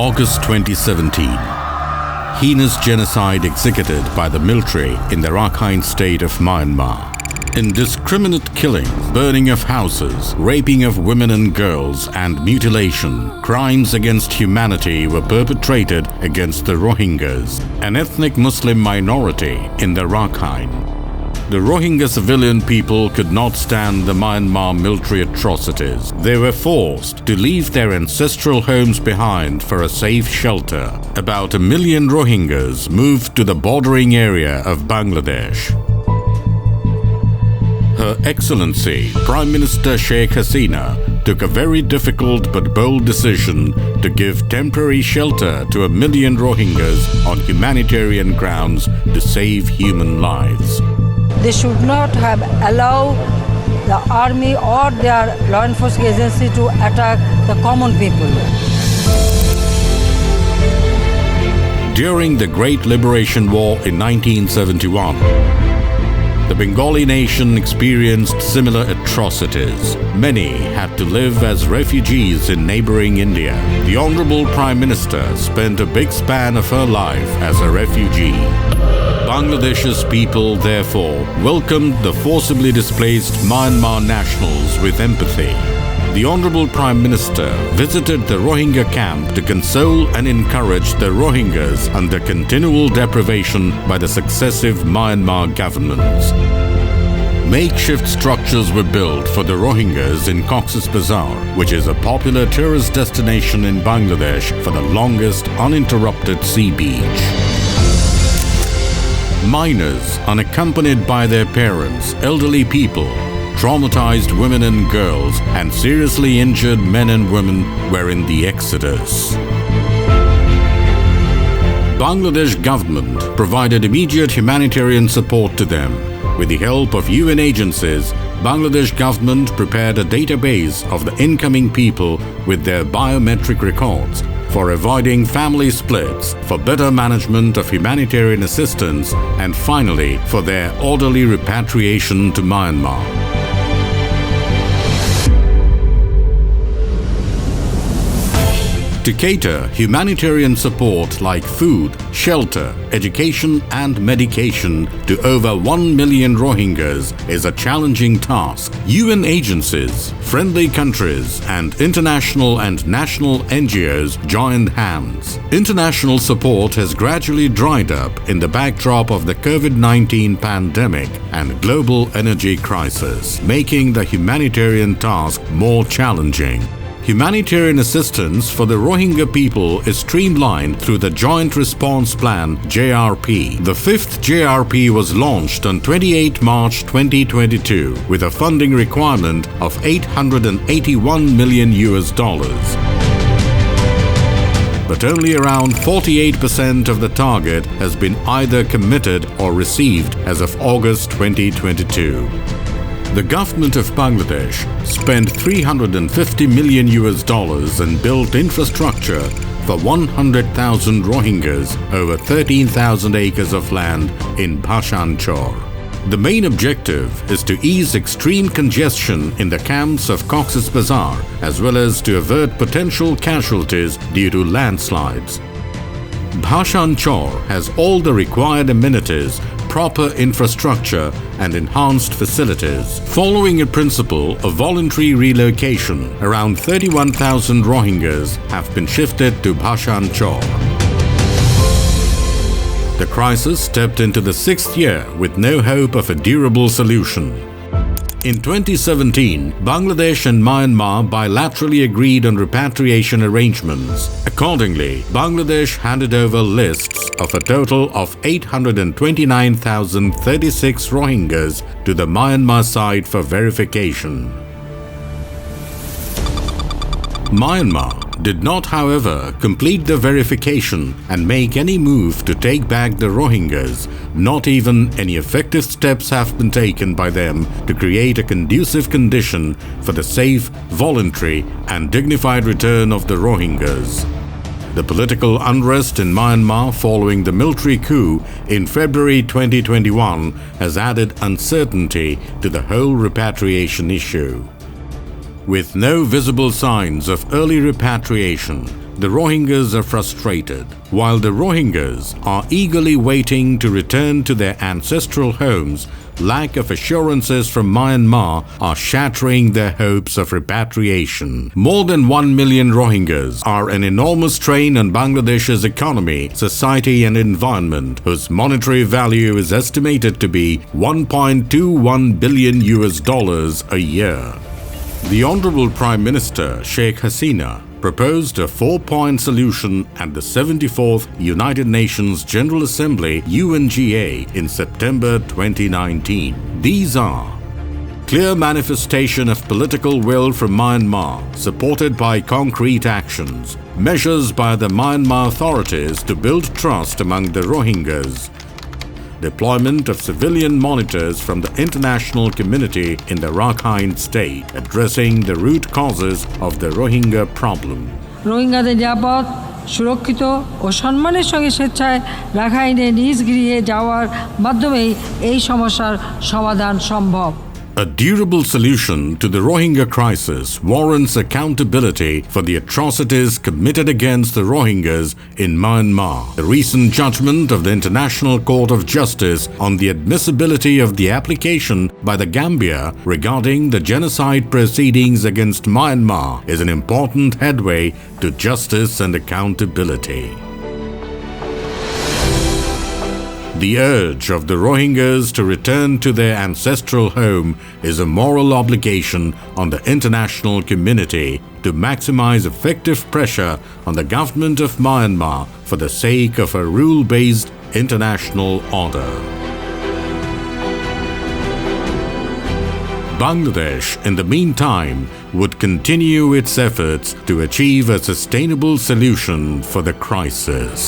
August 2017. Heinous genocide executed by the military in the Rakhine state of Myanmar. Indiscriminate killing, burning of houses, raping of women and girls, and mutilation, crimes against humanity were perpetrated against the Rohingyas, an ethnic Muslim minority in the Rakhine. The Rohingya civilian people could not stand the Myanmar military atrocities. They were forced to leave their ancestral homes behind for a safe shelter. About 1 million Rohingyas moved to the bordering area of Bangladesh. Her Excellency Prime Minister Sheikh Hasina took a very difficult but bold decision to give temporary shelter to 1 million Rohingyas on humanitarian grounds to save human lives. They should not have allowed the army or their law enforcement agency to attack the common people. During the Great Liberation War in 1971, the Bengali nation experienced similar atrocities. Many had to live as refugees in neighboring India. The Honorable Prime Minister spent a big span of her life as a refugee. Bangladesh's people, therefore, welcomed the forcibly displaced Myanmar nationals with empathy. The Honorable Prime Minister visited the Rohingya camp to console and encourage the Rohingyas under continual deprivation by the successive Myanmar governments. Makeshift structures were built for the Rohingyas in Cox's Bazar, which is a popular tourist destination in Bangladesh for the longest uninterrupted sea beach. Minors, unaccompanied by their parents, elderly people, traumatized women and girls, and seriously injured men and women were in the exodus. Bangladesh government provided immediate humanitarian support to them. With the help of UN agencies, Bangladesh government prepared a database of the incoming people with their biometric records for avoiding family splits, for better management of humanitarian assistance, and finally for their orderly repatriation to Myanmar. To cater humanitarian support like food, shelter, education and medication to over 1 million Rohingyas is a challenging task. UN agencies, friendly countries and international and national NGOs joined hands. International support has gradually dried up in the backdrop of the COVID-19 pandemic and global energy crisis, making the humanitarian task more challenging. Humanitarian assistance for the Rohingya people is streamlined through the Joint Response Plan JRP. The fifth JRP was launched on 28 March 2022 with a funding requirement of $881 million. But only around 48% of the target has been either committed or received as of August 2022. The government of Bangladesh spent $350 million and built infrastructure for 100,000 Rohingyas over 13,000 acres of land in Bhashan Chor. The main objective is to ease extreme congestion in the camps of Cox's Bazar as well as to avert potential casualties due to landslides. Bhashan Chor has all the required amenities, proper infrastructure and enhanced facilities. Following a principle of voluntary relocation, around 31,000 Rohingyas have been shifted to Bhashan Chor. The crisis stepped into the sixth year with no hope of a durable solution. In 2017, Bangladesh and Myanmar bilaterally agreed on repatriation arrangements. Accordingly, Bangladesh handed over lists of a total of 829,036 Rohingyas to the Myanmar side for verification. Myanmar did not, however, complete the verification and make any move to take back the Rohingyas. Not even any effective steps have been taken by them to create a conducive condition for the safe, voluntary and dignified return of the Rohingyas. The political unrest in Myanmar following the military coup in February 2021 has added uncertainty to the whole repatriation issue. With no visible signs of early repatriation, the Rohingyas are frustrated. While the Rohingyas are eagerly waiting to return to their ancestral homes, lack of assurances from Myanmar are shattering their hopes of repatriation. More than 1 million Rohingyas are an enormous strain on Bangladesh's economy, society and environment, whose monetary value is estimated to be $1.21 billion a year. The Honorable Prime Minister Sheikh Hasina proposed a 4-point solution at the 74th United Nations General Assembly UNGA in September 2019. These are: clear manifestation of political will from Myanmar, supported by concrete actions, measures by the Myanmar authorities to build trust among the Rohingyas, deployment of civilian monitors from the international community in the Rakhine state, addressing the root causes of the Rohingya problem. রোহিঙ্গাদের নিরাপদ, সুরক্ষিত ও সম্মানের সঙ্গে স্বেচ্ছায় রাখাইনে নিজ গৃহে যাওয়ার মাধ্যমেই এই সমস্যার সমাধান সম্ভব। A durable solution to the Rohingya crisis warrants accountability for the atrocities committed against the Rohingyas in Myanmar. The recent judgment of the International Court of Justice on the admissibility of the application by the Gambia regarding the genocide proceedings against Myanmar is an important headway to justice and accountability. The urge of the Rohingyas to return to their ancestral home is a moral obligation on the international community to maximize effective pressure on the government of Myanmar for the sake of a rule-based international order. Bangladesh, in the meantime, would continue its efforts to achieve a sustainable solution for the crisis.